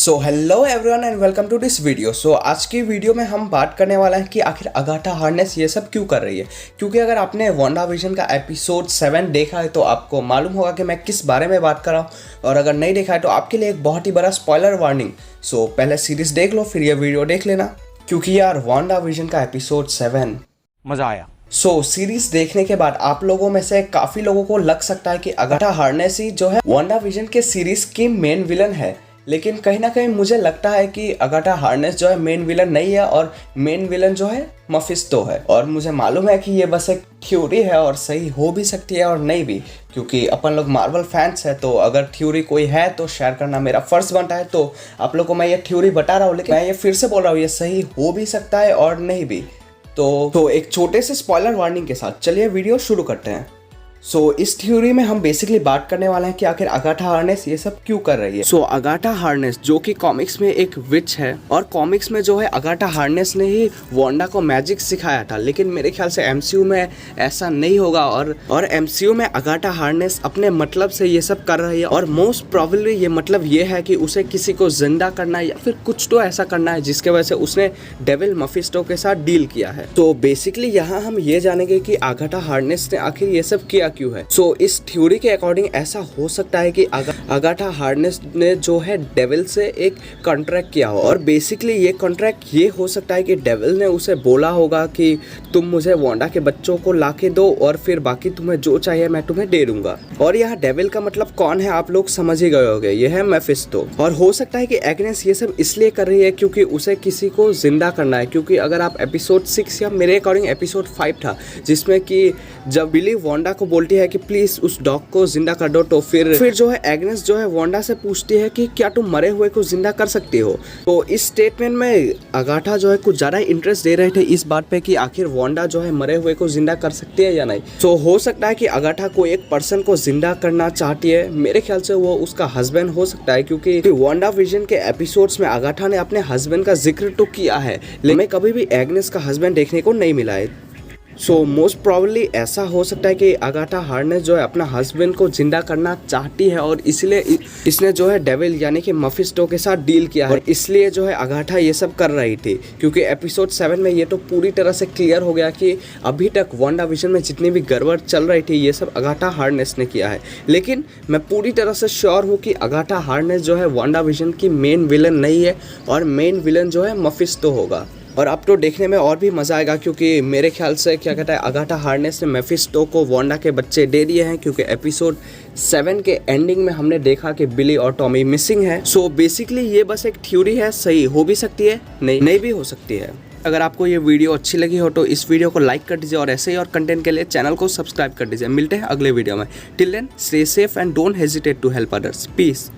So hello everyone and welcome to this video. So आज की video में हम बात करने वाला है कि आखिर अगाथा हार्नेस ये सब क्यों कर रही है। क्योंकि अगर आपने वांडाविजन का एपिसोड 7 देखा है तो आपको मालूम होगा कि मैं किस बारे में बात कर रहा हूँ, और अगर नहीं देखा है तो आपके लिए एक बहुत ही बड़ा स्पॉइलर वार्निंग। सो पहले सीरीज देख लो फिर ये वीडियो देख लेना, क्योंकि यार वांडाविजन का एपिसोड 7 मजा आया। सीरीज देखने के बाद आप लोगों में से काफी लोगों को लग सकता है कि अगाथा हार्नेस ही जो है वांडाविजन के सीरीज की मेन विलन है, लेकिन कहीं ना कहीं मुझे लगता है कि अगाथा हार्नेस जो है मेन विलन नहीं है और मेन विलन जो है मफिस्टो है। और मुझे मालूम है कि ये बस एक थ्योरी है और सही हो भी सकती है और नहीं भी, क्योंकि अपन लोग मार्वल फैंस है, तो अगर थ्योरी कोई है तो शेयर करना मेरा फर्ज बनता है। तो आप लोगों को मैं ये थ्योरी बता रहा हूँ, लेकिन मैं ये फिर से बोल रहा हूँ ये सही हो भी सकता है और नहीं भी। तो एक छोटे से स्पॉइलर वार्निंग के साथ चलिए वीडियो शुरू करते हैं। इस थ्योरी में हम बेसिकली बात करने वाले हैं कि आखिर अगाथा हार्नेस ये सब क्यों कर रही है। अगाथा हार्नेस जो कि कॉमिक्स में एक विच है, और कॉमिक्स में जो है अगाथा हार्नेस ने ही वांडा को मैजिक सिखाया था, लेकिन मेरे ख्याल से एमसीयू में ऐसा नहीं होगा। और एमसीयू में अगाथा हार्नेस अपने मतलब से ये सब कर रही है, और मोस्ट प्रोबेबली ये मतलब ये है कि उसे किसी को जिंदा करना है या फिर कुछ तो ऐसा करना है जिसके वजह से उसने डेविल मफिस्टो के साथ डील किया है। तो बेसिकली यहाँ हम ये जानेंगे कि अगाथा हार्नेस ने आखिर ये सब किया क्यों है। इस थ्योरी के अकॉर्डिंग ऐसा हो सकता है कि अगाथा हार्नेस ने जो है डेविल से एक कॉन्ट्रैक्ट किया हो, और बेसिकली ये कॉन्ट्रैक्ट ये हो सकता है कि डेविल ने उसे बोला होगा कि तुम मुझे वांडा के बच्चों को लाके दो और फिर बाकी तुम्हें जो चाहिए मैं तुम्हें दे दूंगा। और यहाँ डेविल का मतलब कौन है आप लोग समझ ही गए होंगे, ये है मेफिस्टो। और हो सकता है कि एग्नेस ये सब इसलिए कर रही है क्योंकि उसे किसी को जिंदा करना है। क्योंकि अगर आप एपिसोड 6 या मेरे अकॉर्डिंग एपिसोड 5 था, जिसमें कि जब बिली वांडा को बोलती है कि प्लीज उस डॉग को जिंदा कर दो, तो फिर जो है एग्नेस जो है वांडा से पूछती है कि क्या तुम मरे हुए को जिंदा कर सकती हो। तो इस स्टेटमेंट में अगाथा जो है कुछ ज्यादा इंटरेस्ट दे रहे थे इस बात पे कि आखिर वांडा जो है मरे हुए को जिंदा कर सकती है या नहीं। हो सकता है कि अगाथा को एक पर्सन को जिंदा करना चाहती है। मेरे ख्याल से वो उसका हस्बैंड हो सकता है, क्योंकि वांडाविजन के एपिसोड्स में अगाथा ने अपने हस्बैंड का जिक्र तो किया है, लेकिन हमें कभी भी एग्नेस का हस्बैंड देखने को नहीं मिला है। मोस्ट प्रोबेबली ऐसा हो सकता है कि अगाथा हार्नेस जो है अपना हस्बैंड को जिंदा करना चाहती है, और इसलिए इसने जो है डेविल यानी कि मफिस्टो के साथ डील किया है, और इसलिए जो है अगाथा ये सब कर रही थी। क्योंकि एपिसोड 7 में ये तो पूरी तरह से क्लियर हो गया कि अभी तक वांडाविजन में जितनी भी गड़बड़ चल रही थी ये सब अगाथा हार्नेस ने किया है। लेकिन मैं पूरी तरह से श्योर हूँ कि अगाथा हार्नेस जो है वांडाविजन की मेन विलन नहीं है, और मेन विलन जो है मफिस्टो होगा। और अब तो देखने में और भी मज़ा आएगा, क्योंकि मेरे ख्याल से क्या कहता है अगाथा हार्नेस ने मेफिस्टो को वांडा के बच्चे दे दिए हैं, क्योंकि एपिसोड 7 के एंडिंग में हमने देखा कि बिली और टॉमी मिसिंग है। बेसिकली ये बस एक थ्योरी है, सही हो भी सकती है नहीं भी हो सकती है। अगर आपको ये वीडियो अच्छी लगी हो तो इस वीडियो को लाइक कर दीजिए, और ऐसे ही और कंटेंट के लिए चैनल को सब्सक्राइब कर दीजिए। मिलते हैं अगले वीडियो में। Till then stay safe and don't hesitate to help others. Piece.